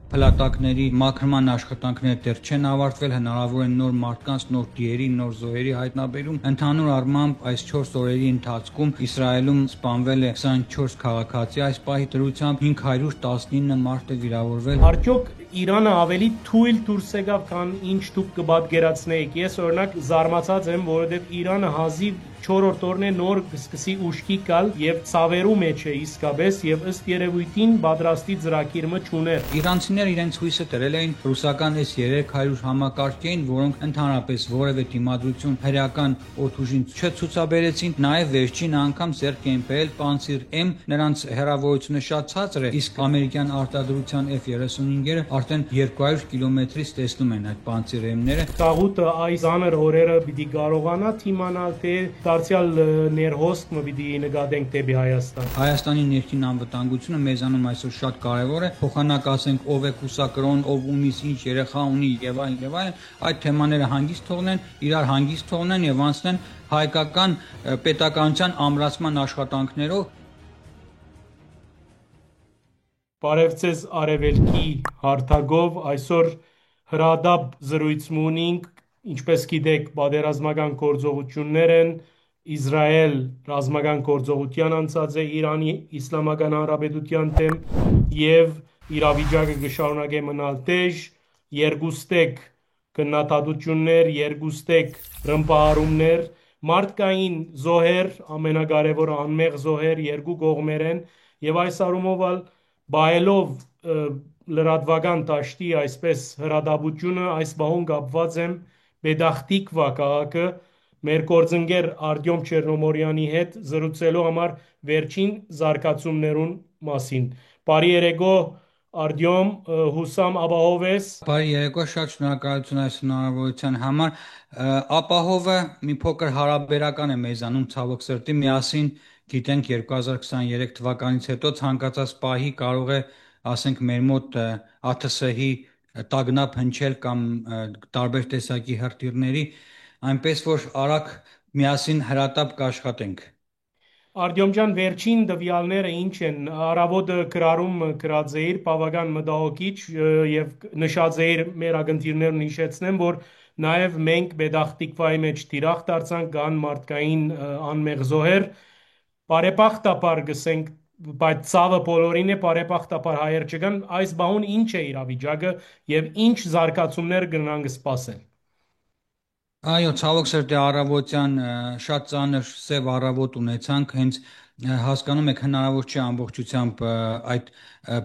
Փլատակների մաքրման աշխատանքները դեռ չեն ավարտվել, հնարավոր է նոր մարդկանց, նոր տիերի, նոր զոհերի հայտնաբերում։ Ընդհանուր առմամբ այս 4 օրերի ընթացքում Իսրայելում սպանվել է 24 քաղաքացի, այս պահի դրությամբ 519 մարդ է վիրավորվել։ Արդյոք Իրանը ավելի թույլ դուրս եկավ, քան ինչ դուք կբادگերացնեիք։ Ես օրինակ զարմացած եմ, որովհետև Իրանը հազիվ 4-րդ օրն է նոր կսկսի ուշքի գալ եւ ցավերու մեջ է իսկապես եւ ըստ երևույթին պատրաստի ծրագիրը չուներ։ Իրանցիները իրենց հույսը դրել էին ռուսական S-300 համակարգերին, որոնք ընդհանրապես որևէ դիմադրություն հրեական օդուժին չցուցաբերեցին, նաեւ վերջին անգամ ձեռք էին բերել Pantsir M, նրանց հեռավորությունը շատ ցածր է, իսկ ամերիկյան արտադրության F-35-երը արդեն 200 կիլոմետրից տեսնում են այդ Pantsir M-ները։ Տաղուտը այս անր օրերը պիտի կարողանա թիմանալ, թե դարձյալ ներհոսքը պիտի նկատենք դեպի Հայաստան։ Հայաստանի ներքին անվտանգությունը մեզանում այսօր շատ կարևոր է, փոխանակ ասենք ով է կուսակրոն, ով ումից ինչ երեխա ունի եւ այլն, այդ թեմաները հանգիստ թողնեն, իրար հանգիստ թողնեն եւ անցնեն հայկական պետականության ամրացման աշխատանքներով։ Բարև ձեզ արևելքի հարթակով, այսօր հրադապ զրույցում ունենք, ինչպես գիտեք, պատերազմական գործողություններ են, Իսրայել ռազմական գործողության անցած է Իրանի Իսլամական Հանրապետության դեմ եւ իրավիճակը կշարունակի մնալ տեժ, երկուստեք քննադատություններ, երկուստեք ռմբահարումներ, մարդկային զոհեր, ամենակարևորը անմեղ զոհեր երկու կողմեր են եւ այս առումով բայելով լրատվական դաշտի այսպես հրադապությունը այս բահուն կապված եմ Պետախտիկվա քաղաքը մեր գործընկեր Արտյոմ Չեռնոմորյանի հետ զրուցելու համար վերջին զարգացումներուն մասին։ Բարի երեկո Արտյոմ, հուսամ ապահով ես։ Բարի երեկո, շատ շնորհակալություն այս հնարավորության համար։ Ապահովը մի փոքր հարաբերական է մեզանում, ցավոք սրտի, միասին գիտենք 2023 թվականից հետո ցանկացած պահի կարող է, ասենք, մեր մոտ ԱԹՍՀ-ի տագնապ հնչել կամ տարբեր տեսակի հրթիռների, այնպես որ արագ միասին հրատապ կաշխատենք։ Արտյոմ ջան, վերջին տվյալները ինչ են։ Առավոտը գրառում գրած էիր, բավական մտահոգիչ եւ նշած էիր մեր ակնթիրներն հիշեցնեմ, որ նաեւ մենք Պետախտիկվայի մեջ դիրախ դարձանք կան մարդկային անմեղ զոհեր։ Բարեբախտաբար գսենք, բայց ցավը բոլորին է, բարեբախտաբար հայեր չկան, այս բանուն ինչ է իրավիճակը եւ ինչ զարգացումներ կգնանք սպասել։ Այո, ցավոք սրտի առավոտյան շատ ծանր սև առավոտ ունեցանք, հենց հասկանում եք հնարավոր չէ ամբողջությամբ այդ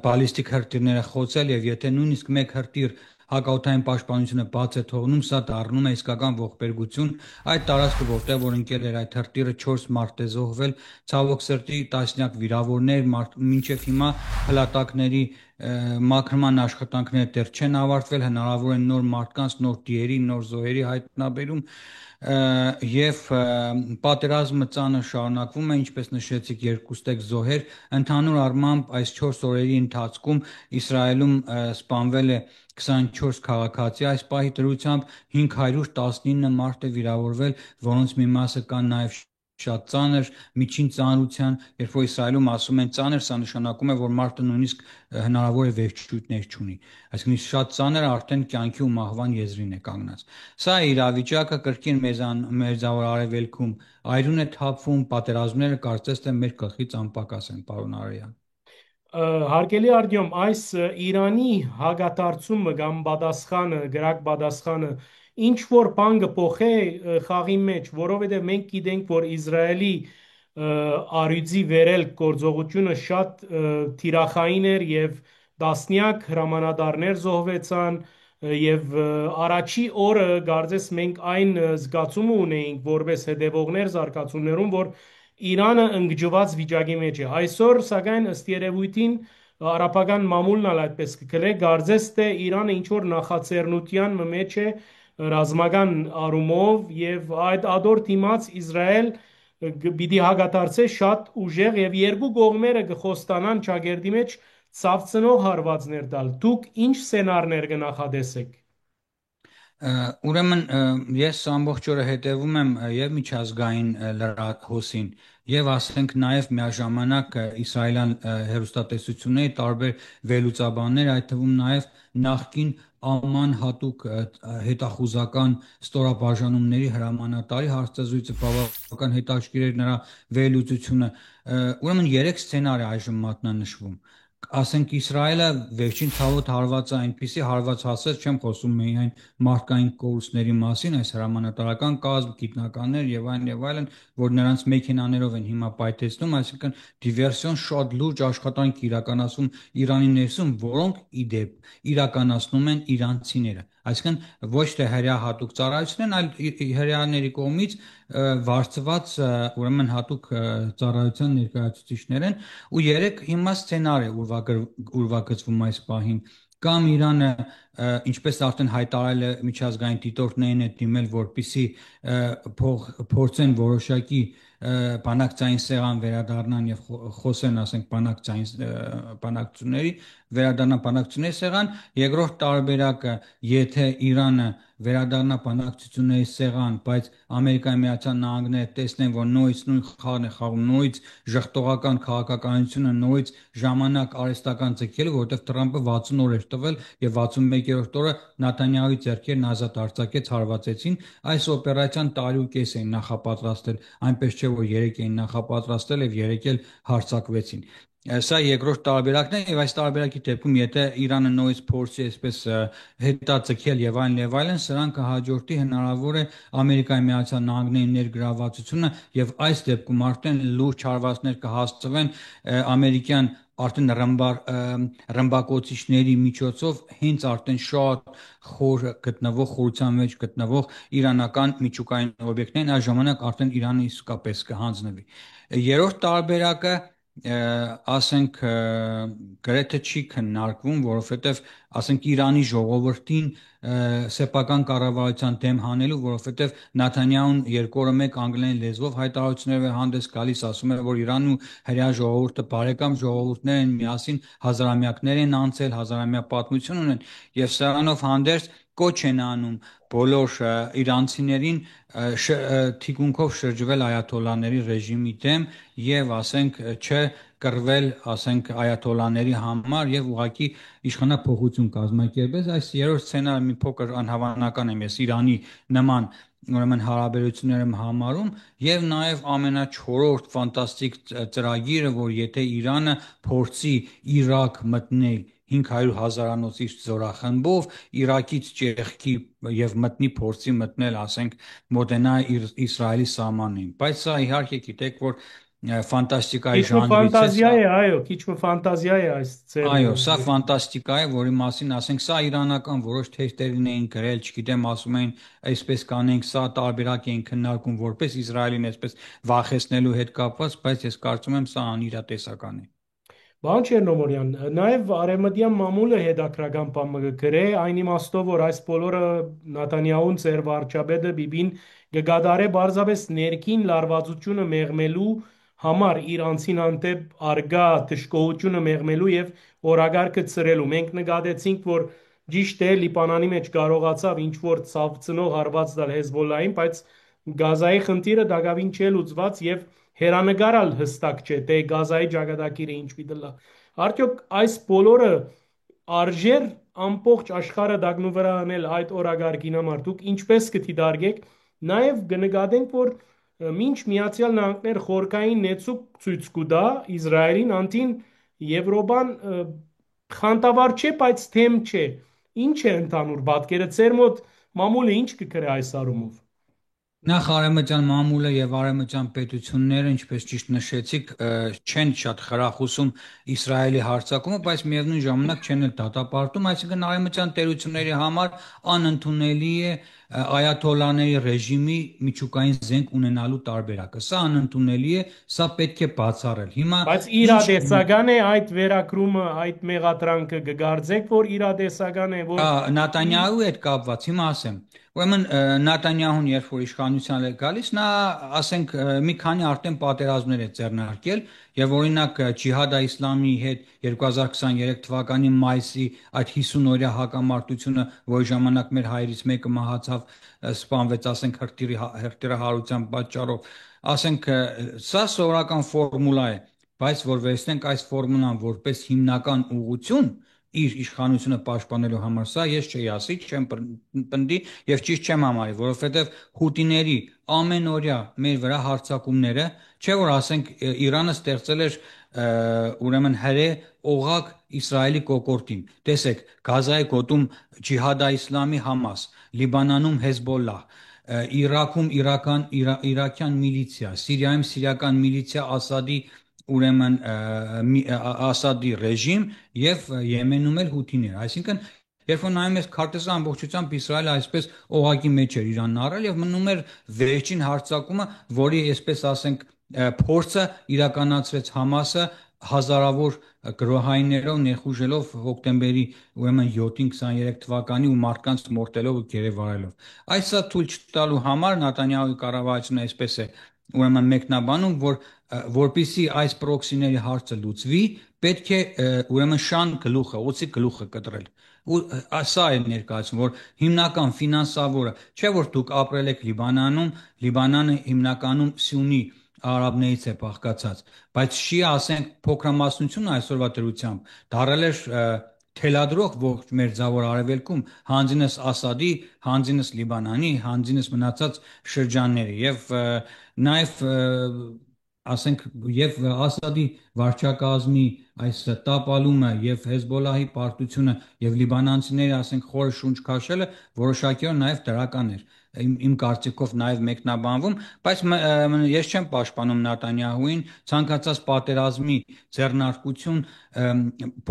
բալիստիկ հրթիռները խոցել եւ եթե նույնիսկ մեկ հրթիռ հակաօդային պաշտպանությունը բաց է թողնում, սա դառնում է իսկական ողբերգություն։ Այդ տարածքը, որտեղ որ ընկել էր այդ հրթիռը, 4 մարդ է զոհվել, ցավոք սրտի տասնյակ վիրավորներ, մինչև հիմա փլատակների մաքրման աշխատանքները դեռ չեն ավարտվել, հնարավոր է նոր մարդկանց, նոր տիերի, նոր զոհերի հայտնաբերում եւ պատերազմը ծանր շարունակվում է, ինչպես նշեցիք, երկուստեք զոհեր, ընդհանուր առմամբ այս 4 օրերի ընթացքում Իսրայելում սպանվել է 24 քաղաքացի, այս պահի դրությամբ 519 մարդ է վիրավորվել, որոնց մի մասը կան նաեւ շատ ծանր, միջին ծանրության, երբ որ Իսրայելում ասում են ծանր, սա նշանակում է, որ մարդը նույնիսկ հնարավոր է վերջույթներ չունի, այսինքն շատ ծանր արդեն կյանքի ու մահվան եզրին է կանգնած։ Սա է իրավիճակը, կրկին մերձավոր արևելքում այրուն է թափվում, պատերազմները կարծես թե մեր գլխից անպակաս են, պարոն Արարյան։ Հարգելի Արտյոմ, այս Իրանի հագատարցումը կամ պատասխանը, գրակ պատասխանը ինչ որ բան կփոխե խաղի մեջ, որովհետև մենք գիտենք, որ Իսրայելի առյուծի վերել գործողությունը շատ թիրախային էր եւ տասնյակ հրամանատարներ զոհվեցան եւ առաջի օրը կարծես մենք այն զգացումը ունեինք որպես հետևողներ զարգացումներում, որ Իրանը ընկճված վիճակի մեջ է։ Այսօր, սակայն, ըստ երևույթին արաբական մամուլն ալ այդպես կգլե, կարծես թե Իրանը ինչ որ նախաձեռնության մեջ է ռազմական առումով եւ այդ ադոր դիմաց Իսրայել պիտի հագատարցե շատ ուժեղ եւ երկու կողմերը կխոստանան ճակերտի մեջ ցավցնող հարվածներ տալ։ Դուք ինչ սցենարներ կնախադեսեք։ Ուրեմն ես ամբողջ օրը հետևում եմ եւ միջազգային լրահոսին եւ ասենք նաեւ միաժամանակ իսրայելյան հերոստատեսությունների տարբեր վերլուծաբաններ, այդ թվում նաեւ նախկին Աման հատուկ հետախուզական ստորաբաժանումների հրամանատարի հարցազրույցը բավական հետաքրքիր էր նրա վերլուծությունը։ Ուրեմն երեք սցենար է այժմ մատնանշվում։ Ասենք Իսրայելը վերջին ցավոտ հարվածը այնպիսի հարված հասեց, չեմ խոսում միայն մարդկային կորուստների մասին, այս հրամանատարական կազմ, գիտնականներ եւ այլն, որ նրանց մեքենաներով են հիմա պայթեցնում, այսինքն դիվերսիոն շատ լուրջ աշխատանք իրականացում Իրանի ներսում, որոնք ի դեպ իրականացնում են իրանցիները։ Այսինքն ոչ թե հրեա հատուկ ծառայությունն, այլ հրեաների կողմից վարձված ուրեմն հատուկ ծառայության ներկայացուցիչներ են ու երեք հիմա սցենար է ուրվագծվում այս պահին կամ Իրանը ինչպես արդեն հայտարարել է միջազգային դիտորդներին է դիմել, որպիսի փորձեն որոշակի բանակցային սեղան վերադառնան եւ խոսեն, ասենք, բանակցությունների վերադառնան բանակցությունների սեղան, երկրորդ տարբերակը, եթե Իրանը վերադառնա բանակցությունների սեղան, բայց Ամերիկայի Միացյալ Նահանգները տեսնեն, որ նույնիսկ նույն խաղն է խաղում, նույնիսկ ժխտողական քաղաքականությունը, նույնիսկ ժամանակ արհեստական ձգելու, որովհետև Թրամփը 60 օր էր տվել եւ 61-րդ օրը Նաթանյահուի ձեռքերն ազատ արձակեց, հարվածեցին, այս օպերացիան տարի ու կես էին նախապատրաստել, այնպես չէ որ 3 էին նախապատրաստել եւ 3 էլ հարձակվեցին։ Սա երկրորդ տարբերակն է եւ այս տարբերակի դեպքում եթե Իրանը նույնիսկ փորձի այսպես հետաձգել եւ այլն, սրան կհաջորդի հնարավոր է Ամերիկայի Միացյալ Նահանգների ներգրավվածությունը եւ այս դեպքում արդեն լուրջ հարվածներ կհասցվեն ամերիկյան արդեն ռմբակոծիչների միջոցով հենց արդեն շատ խորության մեջ գտնվող իրանական միջուկային օբյեկտներին այս ժամանակ արդեն Իրանը իսկապես կհանձնվի։ Երրորդ տարբերակը ասենք գրեթե չի քննարկվում, որովհետև ասենք Իրանի ժողովրդին սեփական կառավարության դեմ հանելու, որովհետև Նաթանյահուն երկու օրը մեկ անգլերեն լեզվով հայտարարություններ է հանդես գալիս, ասում է, որ Իրանն ու հրեա ժողովուրդը բարեկամ ժողովուրդներ են, միասին հազարամյակներ են անցել, հազարամյա պատմություն ունեն եւ սրանով հանդերձ կոչ են անում բոլոր իրանցիներին թիկունքով շրջվել այաթոլլաների ռեժիմի դեմ եւ ասենք չկռվել ասենք այաթոլլաների համար եւ ուղղակի իշխանափոխություն կազմակերպել։ Այս երրորդ սցենարը մի փոքր անհավանական եմ ես Իրանի նման ուրեմն հարաբերությունները համարում եւ նաեւ ամենաչորրորդ ֆանտաստիկ ծրագիրը, որ եթե Իրանը փորձի Իրաք մտնել 500 հազարանոցի զորախմբով Իրաքից ճեղքի եւ մտնի փորձի մտնել, ասենք, մոտենա Իսրայելի սահմանին, բայց սա իհարկե գիտեք, որ ֆանտաստիկայի Քիչ ժանրից է ֆանտազիա սա։ է, այո, քիչ ֆանտազիա է այս Այո, ծերունը։ սա ֆանտաստիկա է, որի մասին ասենք, սա իրանական որոշ թերթերին էին գրել, չգիտեմ, ասում էին, այսպես կանենք, սա տարբերակ էին քննարկում որպես Իսրայելին այսպես վախեցնելու հետ կապված, բայց ես կարծում եմ, սա անիրատեսական է։ Բան Չերնոմորյան, նաև արևմտյան մամուլը հետաքրական բան գրե, այն իմաստով, որ այս բոլորը Նաթանյահուն ծեր վարչապետը Բիբին կգադարե բարձրապես ներքին լարվածությունը մեղմելու համար իրանցին հանդեպ արգա դժգոհությունը մեղմելու եւ օրագարկը ծրելու։ Մենք նկատեցինք, որ ճիշտ է Լիբանանի մեջ կարողացավ ինչ որ ցավցնող հարված տալ Հեզբոլլային, բայց Գազայի խնդիրը դակավին չէ լուծված եւ հերանեկարալ հստակ չէ, թե Գազայի ճակատագիրը ինչ պիտի լա։ Արդյոք այս բոլորը արժեր ամբողջ աշխարհը դագնու վրա անել այդ օրագարկին համար, դուք ինչպես կդիտարկեք, նաև կնկատենք, որ մինչ Միացյալ Նահանգներ խորքային նեցուկ ցույց կտա Իսրայելին անտին Եվրոպան խանդավառ չէ, բայց թեմ չէ։ Ինչ է ընդհանուր պատկերը ձեր մոտ մամուլը ինչ կգրե այս առումով։ Նախ արևմտյան մամուլը եւ արևմտյան պետությունները, ինչպես ճիշտ նշեցիք, չեն շատ խրախուսում Իսրայելի հարձակումը, բայց միևնույն ժամանակ չեն էլ դատապարտում, այսինքն արևմտյան տերությունների համար անընդունելի է այաթոլլաների ռեժիմի միջուկային զենք ունենալու տարբերակը։ Սա անընդունելի է, սա պետք է բացառել։ Հիմա Բայց ինչ իրադեսական է այդ վերակրումը, այդ մեղադրանքը կգարձեք, որ իրադեսական է, որ Նատանյահուի հետ կապված, հիմա ասեմ։ Ուրեմն Նատանյահուն երբ որ իշխանության է գալիս, նա ասենք մի քանի արդեն պատերազմներ է ձեռնարկել եւ օրինակ Ջիհադա Իսլամի հետ 2023 թվականի մայիսի այդ 50-օրյա հակամարտությունը, որի ժամանակ մեր հայրից մեկը մահացավ, սպանվեց, ասենք հրթիռահարության պատճառով, ասենք սա սովորական ֆորմուլա է, բայց որ վերցնենք այս ֆորմուլան որպես հիմնական ուղղություն իր իշխանությունը պաշտպանելու համար, սա ես չէի ասի, չեմ պնդի եւ ճիշտ չեմ համարի, որովհետեւ հուտիների ամենօրյա մեր վրա հարձակումները, չէ որ ասենք Իրանը ստեղծել էր ուրեմն հրե օղակ Իսրայելի կոկորտին։ Տեսեք, Գազայի գոտում Ջիհադա Իսլամի Համաս, Լիբանանում Հեզբոլլահ, Իրաքում իրաքյան միլիցիա, Սիրիայում սիրիական միլիցիա Ասադի ուրեմն Ասադի ռեժիմ եւ Եմենում էլ հութիներ, այսինքն երբ որ նայում ես քարտեզը ամբողջությամբ Իսրայելը այսպես օղակի մեջ էր Իրանն առել եւ մնում էր վերջին հարձակումը, որի այսպես ասենք փորձը իրականացրեց Համասը հազարավոր գրոհայիններով ներխուժելով հոկտեմբերի ուրեմն 7-ին 23 թվականի ու մարդկանց մորտելով ու գերեվարելով։ Այսա թույլ չտալու համար Նատանյահուի կառավարությունը այսպես է ուրեմն մեկնաբանում, որ որպիսի այս պրոքսիների հարցը լուծվի, պետք է ուրեմն շան գլուխը, օծի գլուխը կտրել։ Ու սա է ներկայացում, որ հիմնական ֆինանսավորը, չէ որ դուք ապրել եք Լիբանանում, Լիբանանը հիմնականում սյունի արաբներից է բաղկացած, բայց շիա, ասենք, փոքրամասնությունը այսօրվա դրությամբ դարել էր թելադրող ողջ մերձավոր արևելքում, հանձինս Ասադի, հանձինս Լիբանանի, հանձինս մնացած շրջանների եւ նաեւ ասենք եւ Ասադի վարչակազմի այս տապալումը եւ Հեզբոլլահի պարտությունը եւ լիբանանցիների ասենք խորը շունչ քաշելը որոշակիորեն նաեւ դրական էր իմ կարծիքով նաեւ մեկնաբանվում, բայց ես չեմ պաշտպանում Նատանյահուին, ցանկացած պատերազմի ձեռնարկություն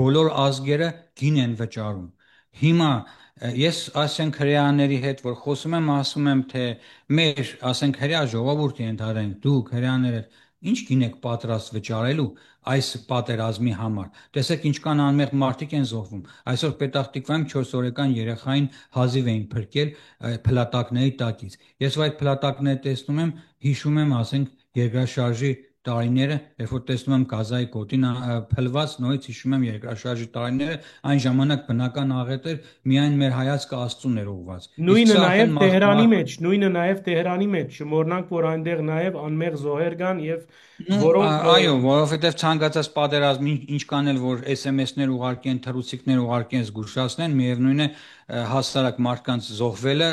բոլոր ազգերը գին են վճարում։ Հիմա ես ասենք հրեաների հետ որ խոսում եմ, ասում եմ թե մեր ասենք հրեա ժողովուրդի ընդհանրեն դուք հրեաները ինչ գին եք պատրաստ վճարելու այս պատերազմի համար։ Տեսեք ինչքան անմեղ մարդիկ են զոհվում։ Այսօր Պետախտիկվայում 4-օրեկան երեխային հազիվ էին փրկել փլատակների տակից։ Ես այդ փլատակները տեսնում եմ, հիշում եմ, ասենք, երկրաշարժի տարիները, երբ որ տեսնում եմ Գազայի գոտին փլված, նորից հիշում եմ երկրաշարժի տարիները, այն ժամանակ բնական աղետ էր, միայն մեր հայացքը Աստծուն էր ուղղված։ Իսկ նույնը սա նաև արդեն Տեհրանի մեջ, նույնը նաև Տեհրանի մեջ, չմոռնանք, որ այնտեղ նաև անմեղ զոհեր կան եւ որոնք այո, որովհետև ցանկացած պատերազմ ինչքան էլ որ SMS-ներ ուղարկեն, թռուցիկներ ուղարկեն, զգուշացնեն, միևնույն է հասարակ մարդկանց զոհվելը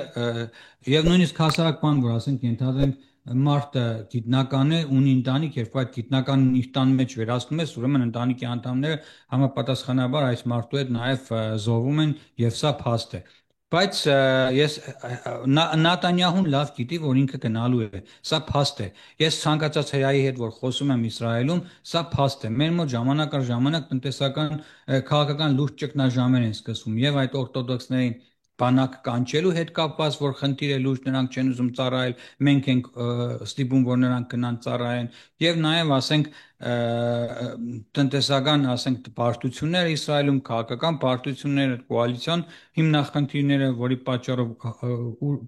եւ նույնիսկ հասարակ բան որ ասենք ենթադրենք մարդը գիտնական է, ունի ընտանիք, երբ այդ գիտնականն իր տան մեջ վերացնում ես, ուրեմն ընտանիքի անդամները համապատասխանաբար այս մարդու հետ նաև զոհվում են եւ սա փաստ է։ Բայց ես Նատանյահուն լավ գիտի, որ ինքը գնալու է։ Սա փաստ է։ Ես ցանկացած հրեայի հետ որ խոսում եմ Իսրայելում, սա փաստ է։ Մեր մոտ ժամանակ առ ժամանակ տնտեսական քաղաքական լուրջ ճգնաժամեր են սկսվում եւ այդ օրթոդոքսների բանակ կանչելու հետ կապված, որ խնդիր է լուրջ նրանք չեն ուզում ծառայել, մենք ենք ստիպում, որ նրանք գնան ծառայեն, եւ նաեւ ասենք տնտեսական, ասենք պարտությունները Իսրայելում, քաղաքական պարտությունները, կոալիցիոն հիմնախնդիրները, որի պատճառով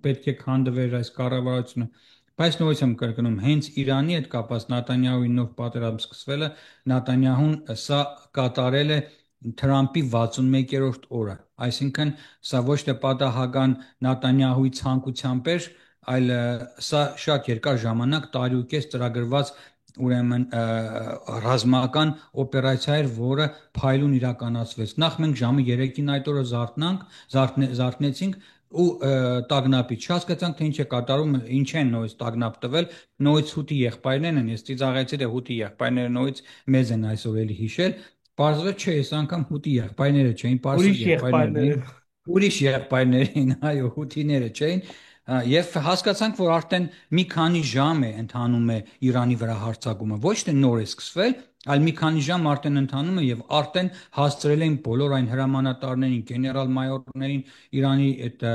պետք է քանդվեր այս կառավարությունը։ Բայց նույնիսկ եմ կրկնում, հենց Իրանի հետ կապված Նատանյահուի նոր պատերազմ սկսվելը, Նատանյահուն սա կատարել է Թրամփի 61-րդ օրը, այսինքն սա ոչ թե պատահական Նատանյահուի ցանկությամբ էր, այլ սա շատ երկար ժամանակ տարիուկես ծրագրված ուրեմն ռազմական օպերացիա էր, որը փայլուն իրականացվեց։ Նախ մենք ժամը 3-ին այդ օրը զարթնեցինք ու տագնապի չհասկացանք թե ինչ է կատարում, ինչ են նույնիսկ տագնապ տվել, նույնիսկ հութի եղբայրներն են, ես ծիծաղեցի թե հութի եղբայրները նույնիսկ մեզ են այսօր էլի հիշել, պարզվեց չէ, այս անգամ հութի եղբայրները չէին, պարսիկ եղբայրներն էին, ուրիշ եղբայրներ էին, այո, հութիները չէին, եւ հասկացանք, որ արդեն մի քանի ժամ է ընթանում է Իրանի վրա հարձակումը, ոչ թե նոր է սկսվել, այլ մի քանի ժամ արդեն ընթանում է եւ արդեն հասցրել էին բոլոր այն հրամանատարներին, գեներալ-մայորներին, Իրանի այդ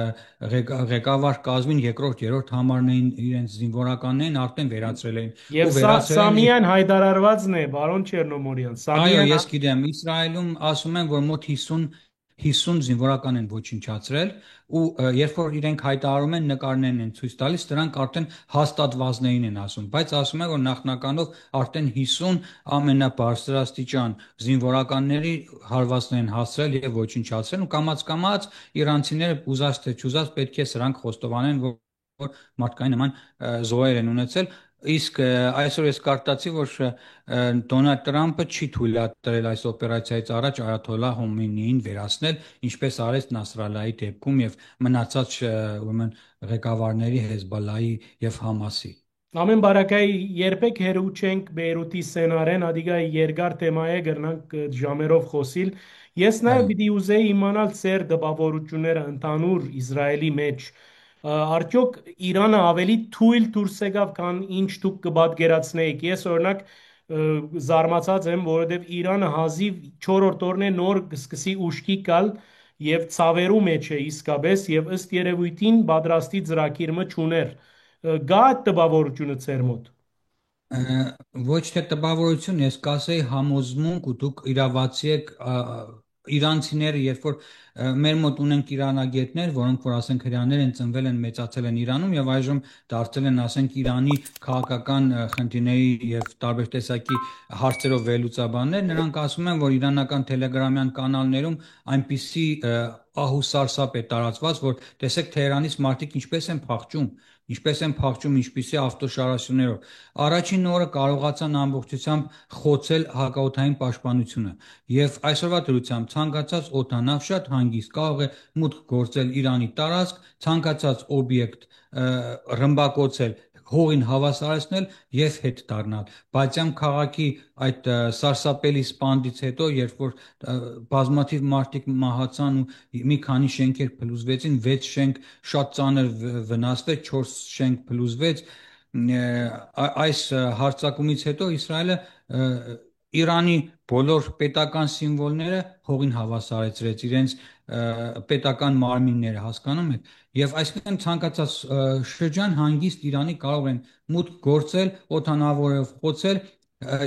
ղեկավար կազմին երկրորդ, երրորդ համարներին իրենց զինվորականներին արդեն վերացրել էին Եվ ու վերացրել են իր Սամիան հայտարարվածն է, բարոն Չերնոմորյան, այո, Սամիան ես գիտեմ, Իսրայելում ասում են, որ մոտ 50 զինվորական են ոչնչացրել ու երբ որ իրենք հայտարարում են նկարներն են ցույց տալիս, դրանք արդեն հաստատվածներին են ասում, բայց ասում են, որ նախնականով արդեն 50 ամենաբարձրաստիճան զինվորականների հարվածներ են հասցրել եւ ոչնչացրել ու կամաց-կամաց իրանցիները ուզած թե չուզած պետք է սրանք խոստովանեն, որ մարդկային նման զոհեր են ունեցել, իսկ այսօր ես կարդացի, որ Դոնալդ Տրամփը չի թույլատրել այս օպերացիայից առաջ Այաթոլլահ Խոմեյնիին վերացնել, ինչպես արեց Նասրալլահի դեպքում եւ մնացած ուրեմն ղեկավարների Հեզբոլլահի եւ Համասի։ ամեն բարակայի երբեք հերու չենք Բեյրութի սենարեն, ադիգա երկար թեմա է գրնանք ժամերով խոսիլ։ Ես նաև Այո։ պիտի ուզեի իմանալ ծեր դպավորությունները ընդհանուր Իսրայելի մեջ։ Արդյոք Իրանը ավելի թույլ դուրս եկավ, քան ինչ դուք կպատկերացնեիք։ Ես օրինակ զարմացած եմ, որովհետև Իրանը հազիվ 4-րդ օրն է նոր կսկսի ուշքի գալ եւ ցավերու մեջ է իսկապես եւ ըստ երևույթին պատրաստի ծրագիրը չուներ գա այդ տպավորությունը ձեր մոտ։ Ոչ թե տպավորություն, ես կասեի համոզմունք ու դուք իրավացի եք իրանցիները, երբ որ մեր մոտ ունենք իրանագետներ, որոնք որ ասենք հрьяաներ են ծնվել են, մեծացել են Իրանում եւ այժմ դարձել են ասենք Իրանի քաղաքական խնդիրների եւ տարբեր տեսակի հարցերով վերլուծաբաններ, նրանք ասում են, որ իրանական տելեգրամյան կանալներում այնպիսի ահուսարսափ է տարածված, որ տեսեք Թեհրանից մարդիկ ինչպես են փախչում, ինչպիսի ավտոշարաշներով։ Առաջին օրը կարողացան ամբողջությամբ խոցել հակաօդային պաշտպանությունը եւ այսօրվա դրությամբ ցանկացած օդանավ շատ հանգիստ կարող է մուտք գործել Իրանի տարածք, ցանկացած օբյեկտ ռմբակոծել, հողին հավասարեցնել եւ հետ դառնալ։ Բացյամ քաղաքի այդ սարսափելի սպանդից հետո, երբ որ բազմաթիվ մարդիկ մահացան ու մի քանի շենքեր փլուզվեցին, 6 շենք շատ ծանր վնասվեց, 4 շենք փլուզվեց, այս հարձակումից հետո Իսրայելը Իրանի բոլոր պետական սիմվոլները հողին հավասարեցրեց իրենց պետական մարմինները, հասկանում եք, եւ այսինքն ցանկացած շրջան հանգիստ Իրանի կարող են մուտք գործել, օդանավորով խոցել,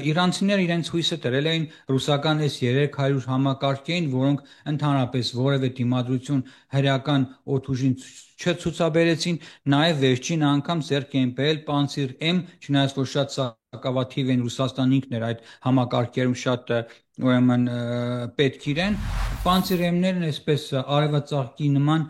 իրանցիները իրենց հույսը դրել էին ռուսական S-300 համակարգերին, որոնք ընդհանրապես որևէ դիմադրություն հրեական օդուժին չցուցաբերեցին, նաև վերջին անգամ ձեռք էին բերել Պանցիր M, չնայած որ շատ սակավաթիվ են Ռուսաստանն ինքն էր այդ համակարգերում շատ ուրեմն պետք իրեն, Պանցիր M-ներն այսպես արևածաղկի նման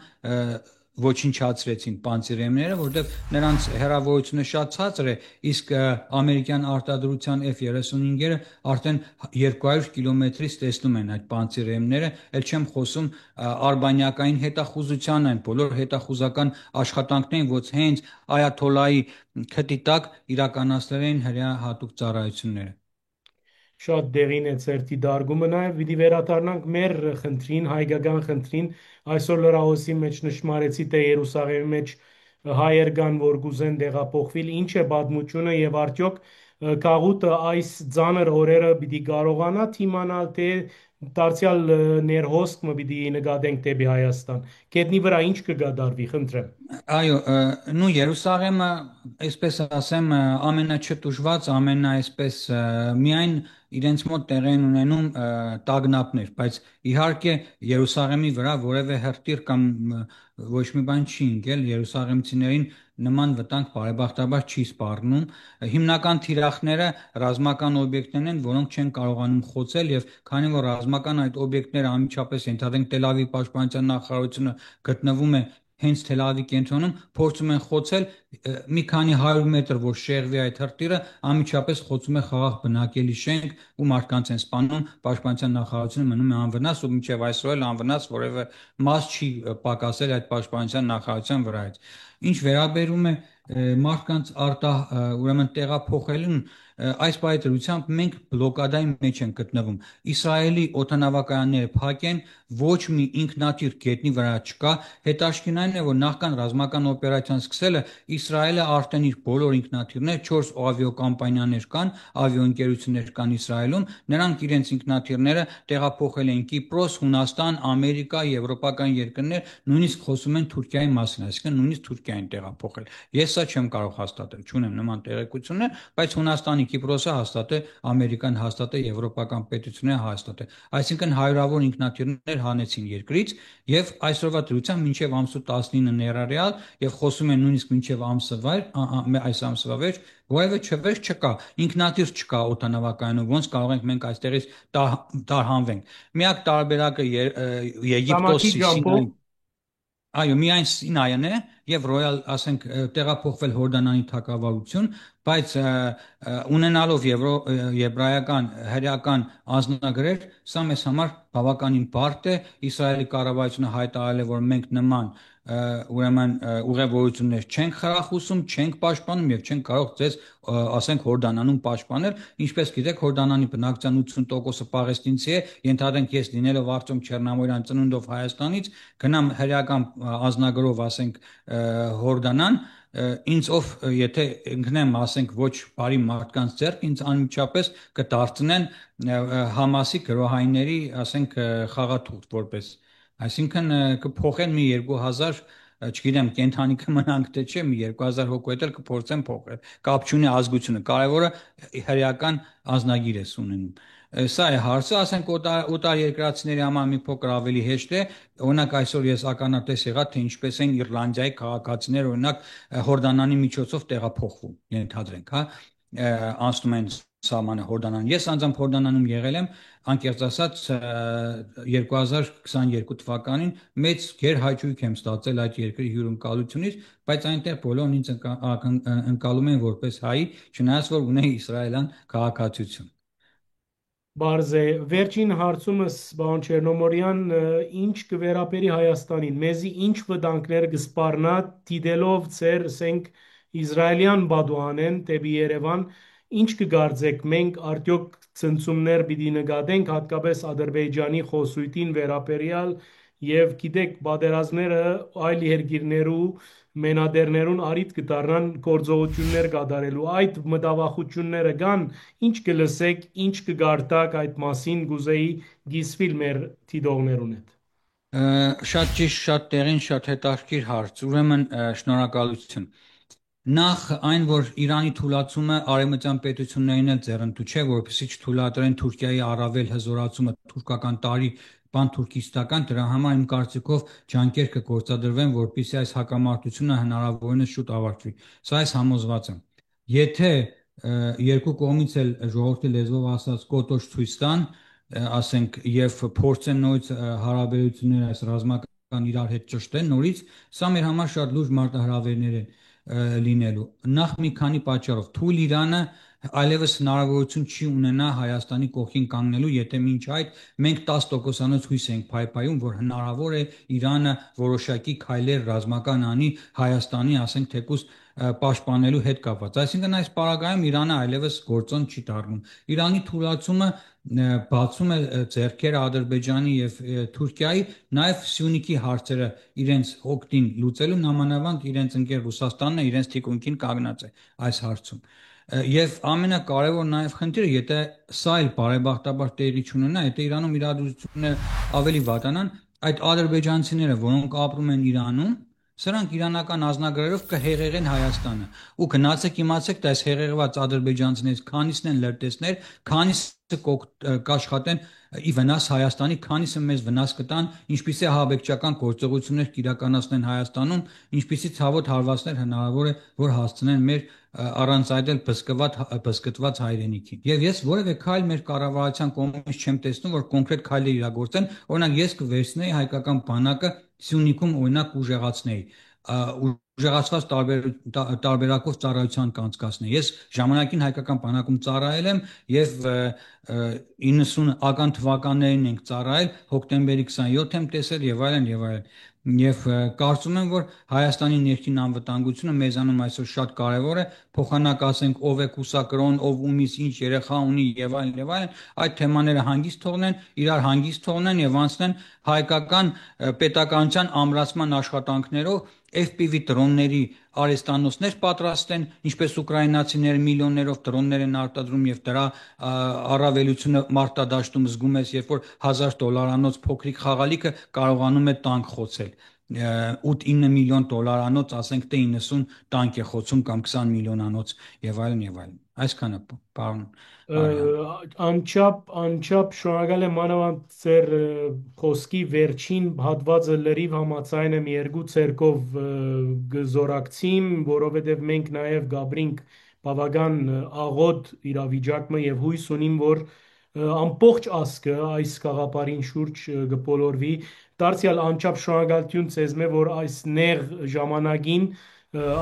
ոչնչացրեցին Պանցիրեմները, որտեղ նրանց հեռավորությունը շատ ցածր է, իսկ ամերիկյան արտադրության F-35-երը արդեն 200 կիլոմետրից տեսնում են այդ Պանցիրեմները, ել չեմ խոսում արբանյակային հետախուզության այն բոլոր հետախուզական աշխատանքներին, որ հենց Այաթոլլահի քթի տակ իրականացնել են հրեա հատուկ ծառայությունները։ Շատ դեղին է ցերտի դարգումը նաև պիտի վերադառնանք մեր խնդրին, հայկական խնդրին։ Այսօր լրահոսի մեջ նշмарեցի թե Երուսաղեմի մեջ հայեր կան, որ կուզեն տեղափոխվել, ինչ է պատմությունը եւ արդյոք Կաղուտը այս ցաներ օրերը պիտի կարողանա թիմանալ թե դարձյալ ներհոսք մը պիտի նկատենք դեպի Հայաստան։ Գետնի վրա ինչ կգադարվի, խնդրեմ։ Այո, նու Երուսաղեմը, այսպես ասեմ, ամենաչտուժված, այսպես միայն իրենց մոտ տեղի են ունենում տագնապներ, բայց իհարկե Երուսաղեմի վրա որևէ հրթիռ կամ ոչ մի բան չի ընկել, երուսաղեմցիներին նման վտանգ բարեբախտաբար չի սպառնում։ Հիմնական թիրախները ռազմական օբյեկտներն են, որոնք չեն կարողանում խոցել եւ քանի որ ռազմական այդ օբյեկտները անմիջապես ենթադրենք Տել Ավիվ պաշտպանության նախարարությունը գտնվում է հենց Թել Ավիվի կենտրոնում, փորձում են խոցել մի քանի 100 մետր, որ շեղվի այդ հրթիռը, անմիջապես խոցում է խաղաղ բնակելի շենք ու մարդկանց են սպանում, պաշտպանության նախարարությունը մնում է անվնաս ու մինչև այսօր էլ անվնաս որևէ մաս չի պակասել այդ պաշտպանության նախարարության վրայից։ Ինչ վերաբերում է մարդկանց ուրեմն տեղափոխելուն այս պայծրությամբ մենք բլոկադայի մեջ ենք գտնվում։ Իսրայելի օդանավակայանները փակ են, ոչ մի ինքնաթիռ գետնի վրա չկա։ Հետաքրքիրն այն է, որ նախքան ռազմական օպերացիան սկսելը Իսրայելը արդեն իր բոլոր ինքնաթիռներ 4 ավիակոմպանիաներ կան, ավիաընկերություններ կան Իսրայելում, նրանք իրենց ինքնաթիռները տեղափոխել են Կիպրոս, Հունաստան, Ամերիկա, եվրոպական երկրներ, նույնիսկ խոսում են Թուրքիայի մասին, այսինքն նույնիսկ Թուրքիա են տեղափոխել։ Ես սա չեմ կարող հաստատել, չունեմ նման տեղեկություններ, բայց Հունաստանի Կիպրոսը հաստատե, Ամերիկան հաստատե, եվրոպական պետությունները հաստատե։ Այսինքն հարյուրավոր ինքնաթիռներ հանեցին երկրից եւ այսօրվա դրությամբ մինչեւ ամսու 19 ներառյալ եւ խոսում են նույնիսկ մինչեւ ամսվա այս ամսվա վերջ որևէ չվեր չկա, ինքնաթիռ չկա օդանավակայանում, ոնց կարող ենք մենք այստեղից տարհանվենք։ Միակ տարբերակը Ժամանակի Եգիպտոսի ջամփով Սինայի այո, միայն Սինայն է եւ ռոյալ, ասենք, տեղափոխվել Հորդանանի թագավարություն, բայց ունենալով եբրայական հրեական անձնագրեր, սա մեզ համար բավականին բարդ է։ Իսրայելի կառավարությունը հայտարարել է, որ մենք նման ուրեմն ուղևորություններ չենք խրախուսում, չենք պաշտպանում եւ չենք կարող ձեզ ասենք Հորդանանում պաշտպանել։ Ինչպես գիտեք, Հորդանանի բնակչության 80%-ը պաղեստինցի է, ենթադրենք ես լինելով Արտյոմ Չեռնամորյան ծնունդով Հայաստանից, գնամ հրեական անձնագրով, ասենք, Հորդանան, ինձ ով եթե ընկնեմ, ասենք, ոչ բարի մարդկանց ձեռք, ինձ անմիջապես կդարձնեն Համասի գրոհայինների, ասենք, խաղաթուղթ որպես, այսինքն կփոխեն մի 2000, չգիտեմ, կենթանի կմնանք թե չէ, մի 2000 հոգու հետ էլ կփորձեն փոխել, կապ չունի ազգությունը, կարևորը հրեական անձնագիր ես ունենում։ Սա է հարցը, ասենք, օտար երկրացիների համար մի փոքր ավելի հեշտ է։ Օրինակ այսօր ես ականատես եղա, թե ինչպես են Իռլանդիայի քաղաքացիներ, օրինակ, Հորդանանի միջոցով տեղափոխվում, ենթադրենք, հա, անցնում են սահմանը Հորդանան։ Ես անձամբ Հորդանանում եղել եմ, անկեղծ ասած, 2022 թվականին մեծ գերհաճույք եմ ստացել այդ երկրի հյուրընկալությունից, բայց այնտեղ բոլորն ինձ ընկալում են որպես հայ, չնայած որ ունեի իսրայելյան քաղաքացիություն։ Բարձ է։ Վերջին հարցումս, պարոն Չեռնոմորյան, ինչ կվերապերի Հայաստանին, մեզի ինչ վտանգներ կսպառնա դիտելով ձեր, ասենք, իսրայելյան բադուանեն դեպի Երևան, ինչ կգարձեք, մենք արդյոք ցնցումներ պիտի նկատենք, հատկապես Ադրբեջանի խոսույթին վերապերյալ, եւ գիտեք, պատերազմները այլ երկիրներու մենադերներուն արիտ կդառնան գործողություններ կատարելու այդ մտավախությունները կան, ինչ կլսեք, ինչ կգարտակ այդ մասին գուզեի գիսվիլ մեր դիտողներուն հետ։ Շատ ճիշտ, շատ տեղին, շատ հետաքրքիր հարց։ Ուրեմն շնորհակալություն։ Նախ այն, որ Իրանի թուլացումը արևմտյան պետություններին էլ ձեռնտու չէ, որովհետեւ չթույլատրեն Թուրքիայի առավել հզորացումը թուրքական տարի պանթուրքիստական, դրա համար իմ կարծիքով ջանքեր կգործադրվեն, որպեսզի այս հակամարտությունը հնարավորինս շուտ ավարտվի։ Սա այս համոզված եմ։ Եթե երկու կողմից էլ ժողովրդի լեզվով ասած կոտոչ ցույց տան, ասենք, եւ փորձեն նորից հարաբերությունները այս ռազմական իրար հետ ճշտեն նորից, սա մեր համար շատ լուրջ մարտահրավերներ են լինելու։ Նախ մի քանի պատճառով թույլ Իրանը այլևս հնարավորություն չի ունենա Հայաստանի կողքին կանգնելու, եթե մինչ այդ մենք 10%-անոց հույս ենք փայփայում, որ հնարավոր է Իրանը որոշակի քայլեր ռազմական անի Հայաստանի, ասենք, թեկուզ պաշտպանելու հետ կապված։ Այսինքն այս պարագայում Իրանը այլևս գործոն չի դառնում։ Իրանի թուլացումը բացում է ձեռքերը Ադրբեջանի եւ Թուրքիայի, նաեւ Սյունիքի հարցերը իրենց օգտին լուծելու, նամանավանդ իրենց ընկեր Ռուսաստանն է իրենց թիկունքին կանգնած է այս հարցում։ Եվ ամենակարևոր նաև խնդիրը, եթե սա էլ բարեբախտաբար տեղի չունենա, եթե Իրանում իրադարձությունները ավելի վատանան, այդ ադրբեջանցիները, որոնք ապրում են Իրանում, սրանք իրանական անձնագրերով կհեղեղեն Հայաստանը։ Ու գնացեք իմացեք, թե այս հեղեղված ադրբեջանցիներից քանիսն են լրտեսներ, քանիսը կաշխատեն ի վնաս Հայաստանի, քանիսը մեզ վնաս կտան, ինչպիսի ահաբեկչական գործողություններ կիրականացնեն Հայաստանում, ինչպիսի ցավոտ հարվածներ հնարավոր է որ հասցնեն մեր առանց այդ էլ բզկտված հայրենիքին։ Եվ ես որևէ քայլ մեր կառավարության կողմից չեմ տեսնում, որ կոնկրետ քայլեր իրագործեն, օրինակ ես կվերցնեի հայկական բանակը Սյունիքում, օրինակ ուժեղացնեի, ուժեղացված տարբերակով ծառայության կանցկացնեի։ Ես ժամանակին հայկական բանակում ծառայել եմ եւ 90-ական թվականներին ենք ծառայել, հոկտեմբերի 27 եմ տեսել եւ այլն եւ այլն։ Եվ կարծում եմ, որ Հայաստանի ներքին անվտանգությունը մեզանում այսօր շատ կարևոր է, փոխանակ ասենք ով է կուսակրոն, ով ումից ինչ երեխա ունի եւ այլն եւ այլն, այդ թեմաները հանգիստ թողնեն, իրար հանգիստ թողնեն եւ անցնեն հայկական պետականության ամրացման աշխատանքներով FPV դրոնների արեստանոցներ պատրաստեն, ինչպես ուկրաինացիները միլիոններով դրոններ են արտադրում եւ դրա առավելությունը մարտադաշտում զգում ես, երբ որ $1000 փոքրիկ խաղալիքը կարողանում է տանկ խոցել։ 8-9 միլիոն դոլարանոց, ասենք թե 90 տանկ է խոցում կամ 20 միլիոնանոց եւ այլն եւ այլն։ Այսքանը, պարոն Արիան։ Անչափ շնորհակալ եմ մանավանդ ձեր խոսքի վերջին հատվածը լրիվ համաձայն եմ երկու ցերկով գզորակցիմ, որովհետև մենք նաև գաբրինք բավական աղոտ իրավիճակը եւ հույս ունիմ, որ ամբողջ ազգը այս գաղափարին շուրջ կբոլորվի։ Դարձյալ անչափ շնորհակալություն ցեզմե, որ այս նեղ ժամանակին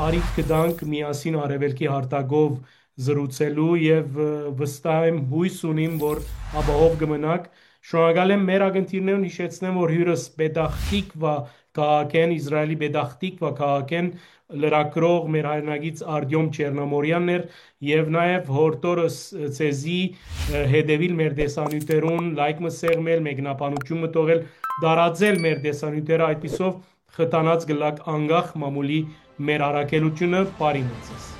արիթ կդանք միասին արևելքի հարտակով զրուցելու եւ վստահ եմ հույս ունիմ, որ ապահով կմնաք։ Շնորհակալ եմ մեր ակնթիրներուն հիշեցնեմ, որ հյուրս Պետախտիկվա քաղաքեն, Իսրայելի Պետախտիկվա քաղաքեն լրակրող մեր հայրենագից Արտյոմ Չեռնամորյանն էր եւ նաեւ հորտորս ցեզի հետեւիլ մեր դեսանյութերուն լայք մսեղմել, մեկնաբանություն մտողել, դարաձել մեր դեսանյութերը այդպիսով խտանած գլակ անգախ մամուլի մեր առաքելությունը բարի մնացես։